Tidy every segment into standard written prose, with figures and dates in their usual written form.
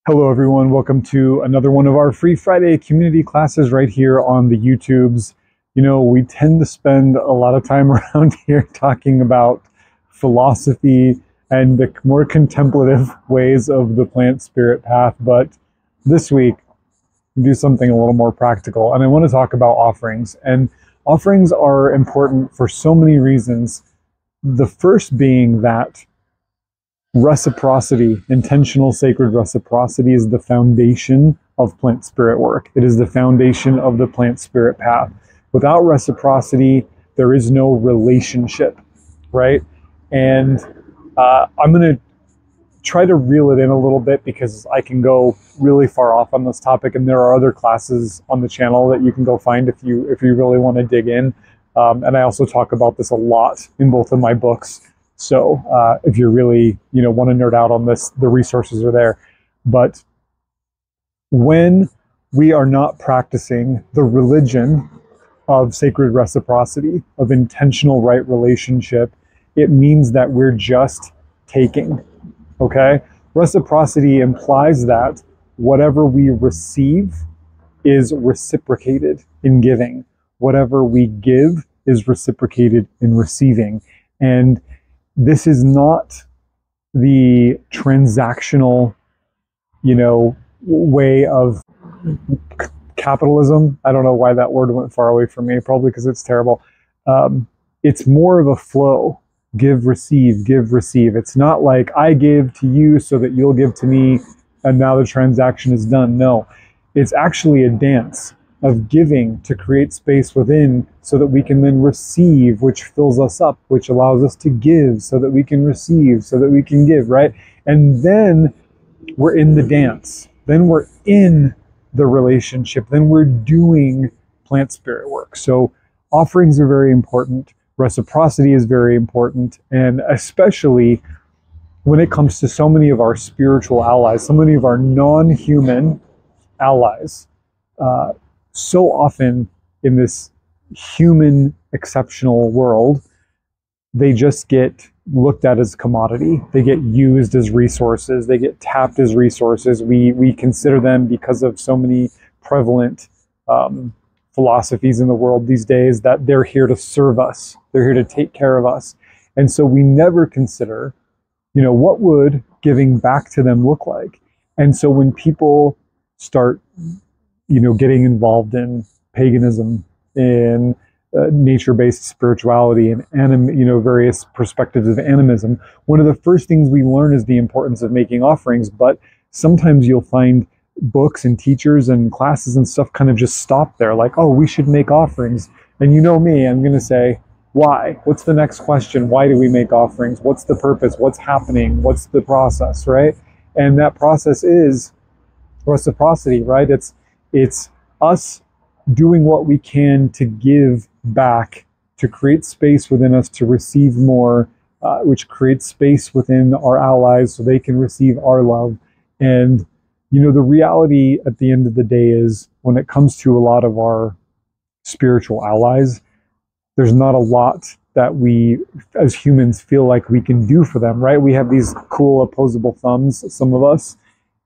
Hello everyone, welcome to another one of our Free Friday community classes right here on the YouTubes. You know, we tend to spend a lot of time around here talking about philosophy and the more contemplative ways of the plant spirit path, but this week we do something a little more practical, and I want to talk about offerings. And offerings are important for so many reasons. The first being that reciprocity, intentional sacred reciprocity, is the foundation of plant spirit work. It is the foundation of the plant spirit path. Without reciprocity, there is no relationship, right? And I'm going to try to reel it in a little bit because I can go really far off on this topic, and there are other classes on the channel that you can go find if you really want to dig in. And I also talk about this a lot in both of my books. So if you really, want to nerd out on this, the resources are there. But when we are not practicing the religion of sacred reciprocity, of intentional right relationship, it means that we're just taking, okay? Reciprocity implies that whatever we receive is reciprocated in giving. Whatever we give is reciprocated in receiving. And this is not the transactional, way of capitalism. I don't know why that word went far away from me, probably because it's terrible. It's more of a flow. Give, receive, give, receive. It's not like I give to you so that you'll give to me and now the transaction is done. No, it's actually a dance of giving to create space within so that we can then receive, which fills us up, which allows us to give so that we can receive, so that we can give, right? And then we're in the dance. Then we're in the relationship. Then we're doing plant spirit work. So offerings are very important. Reciprocity is very important. And especially when it comes to so many of our spiritual allies, so many of our non-human allies, so often in this human exceptional world, they just get looked at as commodity. They get used as resources. They get tapped as resources. We consider them, because of so many prevalent philosophies in the world these days, that they're here to serve us. They're here to take care of us. And so we never consider, what would giving back to them look like? And so when people start getting involved in paganism, in nature-based spirituality, and various perspectives of animism, one of the first things we learn is the importance of making offerings. But sometimes you'll find books and teachers and classes and stuff kind of just stop there, like, oh, we should make offerings. And you know me, I'm going to say, why? What's the next question? Why do we make offerings? What's the purpose? What's happening? What's the process, right? And that process is reciprocity, right? It's us doing what we can to give back, to create space within us to receive more, which creates space within our allies so they can receive our love. And, the reality at the end of the day is, when it comes to a lot of our spiritual allies, there's not a lot that we as humans feel like we can do for them, right? We have these cool opposable thumbs, some of us,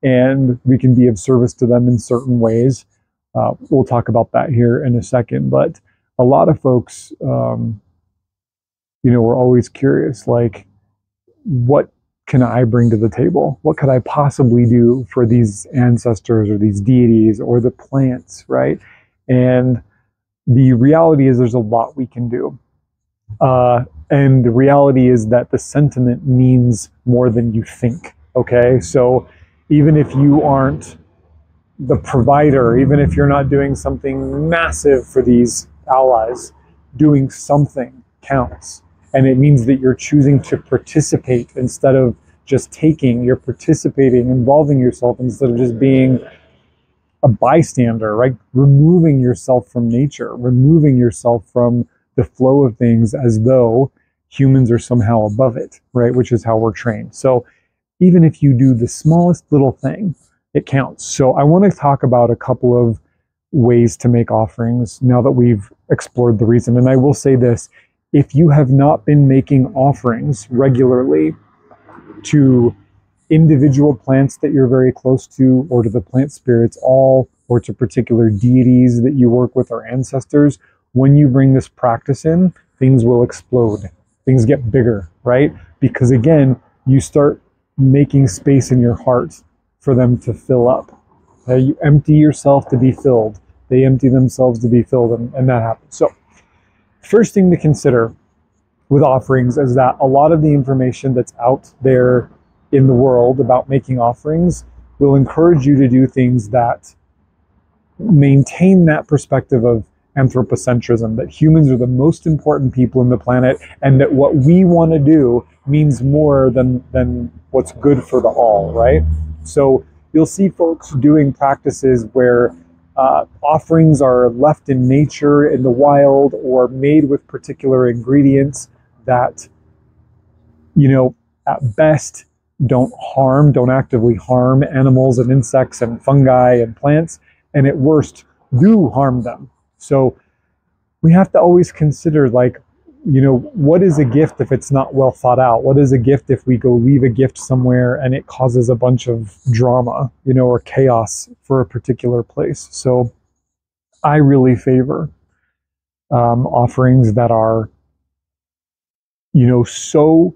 and we can be of service to them in certain ways. We'll talk about that here in a second. But a lot of folks, we're always curious, like, what can I bring to the table? What could I possibly do for these ancestors or these deities or the plants, right? And the reality is there's a lot we can do. And the reality is that the sentiment means more than you think, okay? So even if you aren't the provider, even if you're not doing something massive for these allies, doing something counts. And it means that you're choosing to participate instead of just taking. You're participating, involving yourself instead of just being a bystander, right? Removing yourself from nature, removing yourself from the flow of things as though humans are somehow above it, right? Which is how we're trained. So even if you do the smallest little thing, it counts. So I want to talk about a couple of ways to make offerings now that we've explored the reason. And I will say this, if you have not been making offerings regularly to individual plants that you're very close to, or to the plant spirits all, or to particular deities that you work with or ancestors, when you bring this practice in, things will explode. Things get bigger, right? Because again, you start making space in your heart for them to fill up. You empty yourself to be filled. They empty themselves to be filled, and that happens. So, first thing to consider with offerings is that a lot of the information that's out there in the world about making offerings will encourage you to do things that maintain that perspective of anthropocentrism, that humans are the most important people in the planet, and that what we want to do means more than what's good for the all, right? So you'll see folks doing practices where offerings are left in nature, in the wild, or made with particular ingredients that, you know, at best don't actively harm animals and insects and fungi and plants, and at worst do harm them. So we have to always consider, like, you know, what is a gift if it's not well thought out? What is a gift if we go leave a gift somewhere and it causes a bunch of drama, you know, or chaos for a particular place? So I really favor offerings that are, you know, so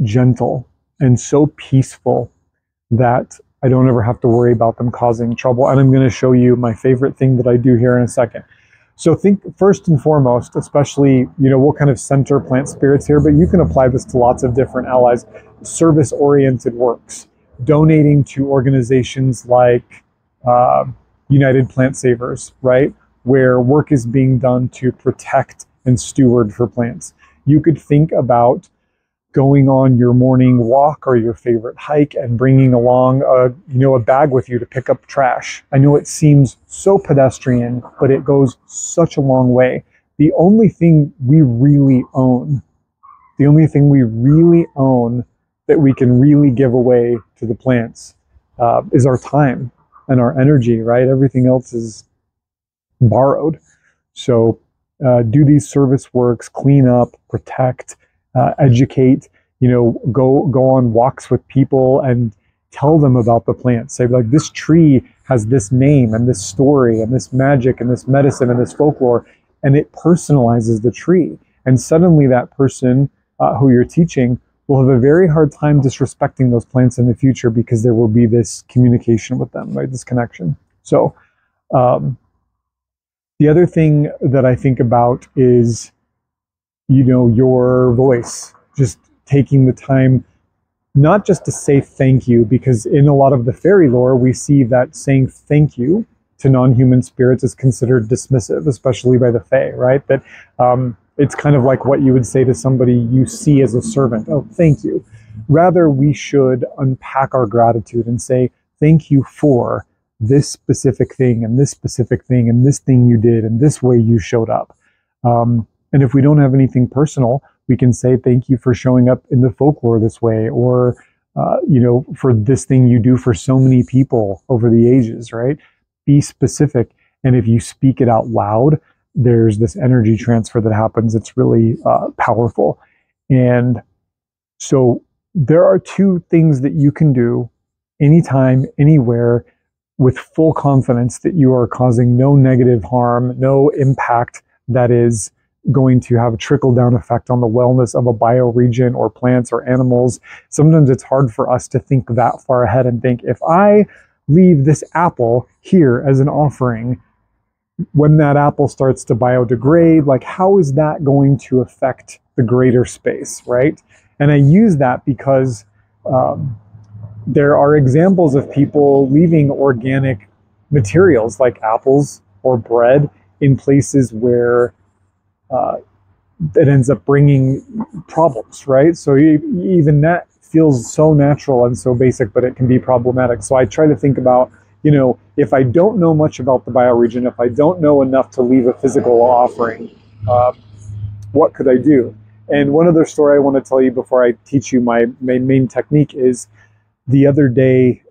gentle and so peaceful that I don't ever have to worry about them causing trouble. And I'm going to show you my favorite thing that I do here in a second. So think first and foremost, especially, you know, we'll kind of center plant spirits here, but you can apply this to lots of different allies. Service-oriented works, donating to organizations like United Plant Savers, right? Where work is being done to protect and steward for plants. You could think about going on your morning walk or your favorite hike and bringing along a bag with you to pick up trash. I know it seems so pedestrian, but it goes such a long way. The only thing we really own that we can really give away to the plants is our time and our energy, right? Everything else is borrowed. So do these service works, clean up, protect, educate, you know, go on walks with people and tell them about the plants. Say, like, this tree has this name and this story and this magic and this medicine and this folklore, and it personalizes the tree. And suddenly that person who you're teaching will have a very hard time disrespecting those plants in the future, because there will be this communication with them, right? This connection. So the other thing that I think about is, you know, your voice, just taking the time, not just to say thank you, because in a lot of the fairy lore, we see that saying thank you to non-human spirits is considered dismissive, especially by the Fae, right? That it's kind of like what you would say to somebody you see as a servant. Oh, thank you. Rather, we should unpack our gratitude and say, thank you for this specific thing and this specific thing and this thing you did and this way you showed up. And if we don't have anything personal, we can say, thank you for showing up in the folklore this way, or, you know, for this thing you do for so many people over the ages, right? Be specific. And if you speak it out loud, there's this energy transfer that happens. It's really powerful. And so there are two things that you can do anytime, anywhere, with full confidence that you are causing no negative harm, no impact that is going to have a trickle-down effect on the wellness of a bioregion or plants or animals. Sometimes it's hard for us to think that far ahead and think, if I leave this apple here as an offering, when that apple starts to biodegrade, like, how is that going to affect the greater space, right? And I use that because there are examples of people leaving organic materials like apples or bread in places where it ends up bringing problems, right? So even that feels so natural and so basic, but it can be problematic. So I try to think about, you know, if I don't know much about the bioregion, if I don't know enough to leave a physical offering, what could I do? And one other story I want to tell you before I teach you my main technique is, the other day,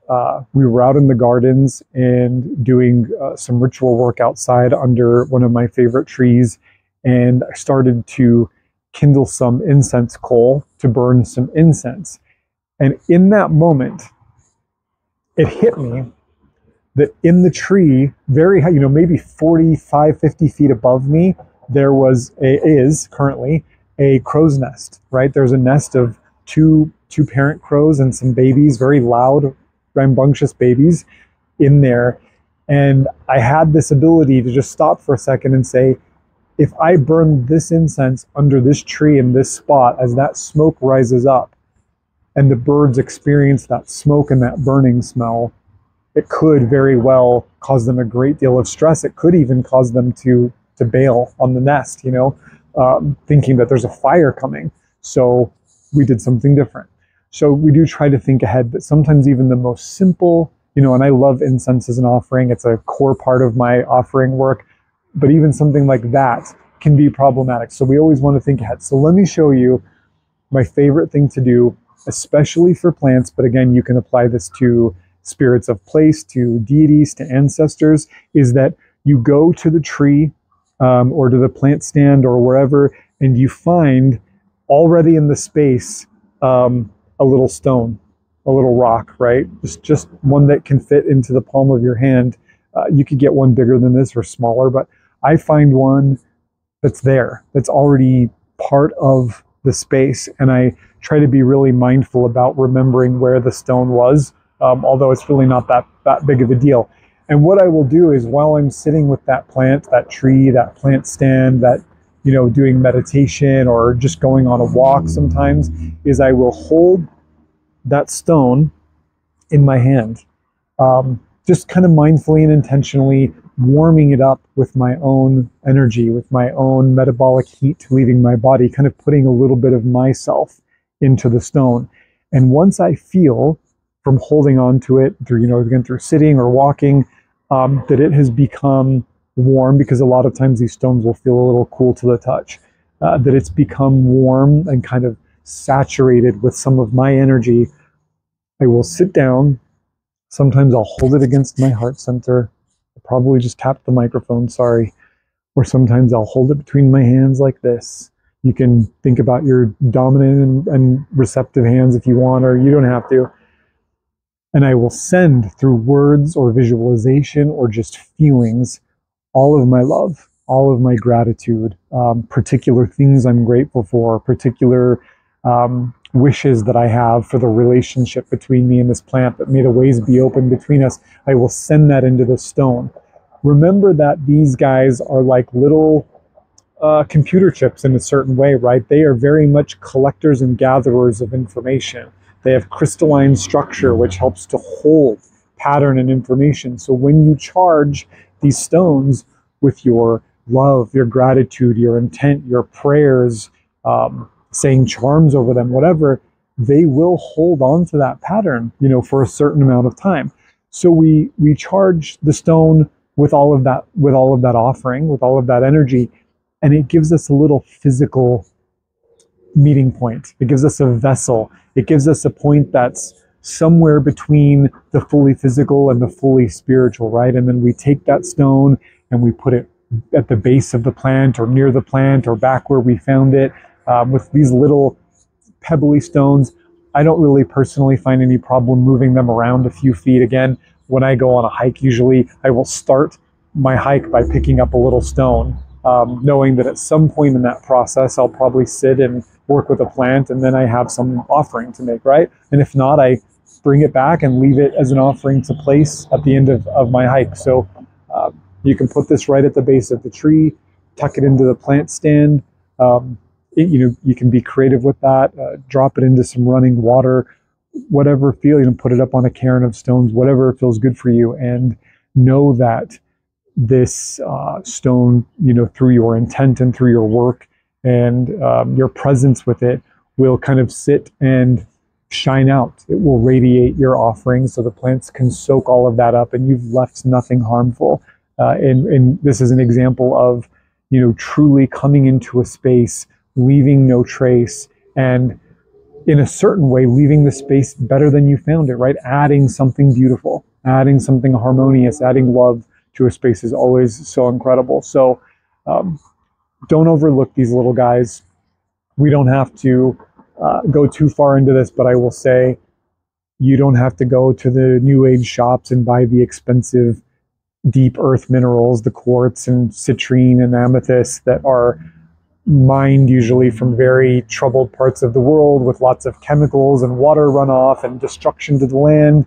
we were out in the gardens and doing some ritual work outside under one of my favorite trees. And I started to kindle some incense coal to burn some incense. And in that moment, it hit me that in the tree, very high, maybe 45, 50 feet above me, there is currently a crow's nest, right? There's a nest of two parent crows and some babies, very loud, rambunctious babies in there. And I had this ability to just stop for a second and say, if I burn this incense under this tree in this spot, as that smoke rises up and the birds experience that smoke and that burning smell, it could very well cause them a great deal of stress. It could even cause them to bail on the nest, thinking that there's a fire coming. So we did something different. So we do try to think ahead, but sometimes even the most simple, and I love incense as an offering. It's a core part of my offering work, but even something like that can be problematic. So we always want to think ahead. So let me show you my favorite thing to do, especially for plants, but again, you can apply this to spirits of place, to deities, to ancestors, is that you go to the tree or to the plant stand or wherever, and you find already in the space a little stone, a little rock, right? Just one that can fit into the palm of your hand. You could get one bigger than this or smaller, but I find one that's there, that's already part of the space. And I try to be really mindful about remembering where the stone was, although it's really not that big of a deal. And what I will do is while I'm sitting with that plant, that tree, that plant stand, that, doing meditation or just going on a walk sometimes, is I will hold that stone in my hand, just kind of mindfully and intentionally warming it up with my own energy, with my own metabolic heat leaving my body, kind of putting a little bit of myself into the stone. And once I feel from holding on to it through, again, through sitting or walking, that it has become warm, because a lot of times these stones will feel a little cool to the touch, that it's become warm and kind of saturated with some of my energy, I will sit down. Sometimes I'll hold it against my heart center. I'll probably just tap the microphone, sorry. Or sometimes I'll hold it between my hands like this. You can think about your dominant and receptive hands if you want, or you don't have to. And I will send through words or visualization or just feelings all of my love, all of my gratitude, particular things I'm grateful for, particular wishes that I have for the relationship between me and this plant, that may the ways be open between us. I will send that into the stone. Remember that these guys are like little computer chips in a certain way, right? They are very much collectors and gatherers of information. They have crystalline structure, which helps to hold pattern and information. So when you charge these stones with your love, your gratitude, your intent, your prayers, saying charms over them, whatever, they will hold on to that pattern, for a certain amount of time. So we charge the stone with all of that offering, with all of that energy, and it gives us a little physical meeting point. It gives us a vessel. It gives us a point that's somewhere between the fully physical and the fully spiritual, right? And then we take that stone and we put it at the base of the plant or near the plant or back where we found it, with these little pebbly stones. I don't really personally find any problem moving them around a few feet. Again, when I go on a hike, usually I will start my hike by picking up a little stone, knowing that at some point in that process, I'll probably sit and work with a plant, and then I have some offering to make, right? And if not, I bring it back and leave it as an offering to place at the end of my hike. So you can put this right at the base of the tree, tuck it into the plant stand. You can be creative with that, drop it into some running water, whatever put it up on a cairn of stones, whatever feels good for you. And know that this stone, through your intent and through your work and your presence with it, will kind of sit and shine out. It will radiate your offering so the plants can soak all of that up, and you've left nothing harmful. And this is an example of, truly coming into a space, leaving no trace, and in a certain way, leaving the space better than you found it, right? Adding something beautiful, adding something harmonious, adding love to a space is always so incredible. So don't overlook these little guys. We don't have to go too far into this, but I will say You don't have to go to the New Age shops and buy the expensive deep earth minerals, the quartz and citrine and amethyst that are mined usually from very troubled parts of the world with lots of chemicals and water runoff and destruction to the land.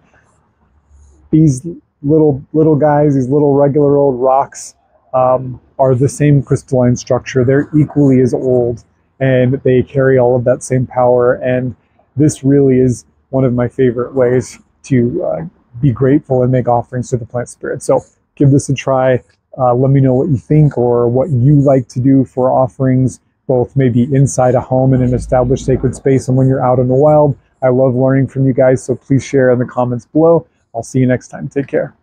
These little guys, these little regular old rocks, are the same crystalline structure. They're equally as old, and they carry all of that same power. And this really is one of my favorite ways to be grateful and make offerings to the plant spirit. So give this a try. Let me know what you think or what you like to do for offerings, both maybe inside a home in an established sacred space and when you're out in the wild. I love learning from you guys, so please share in the comments below. I'll see you next time. Take care.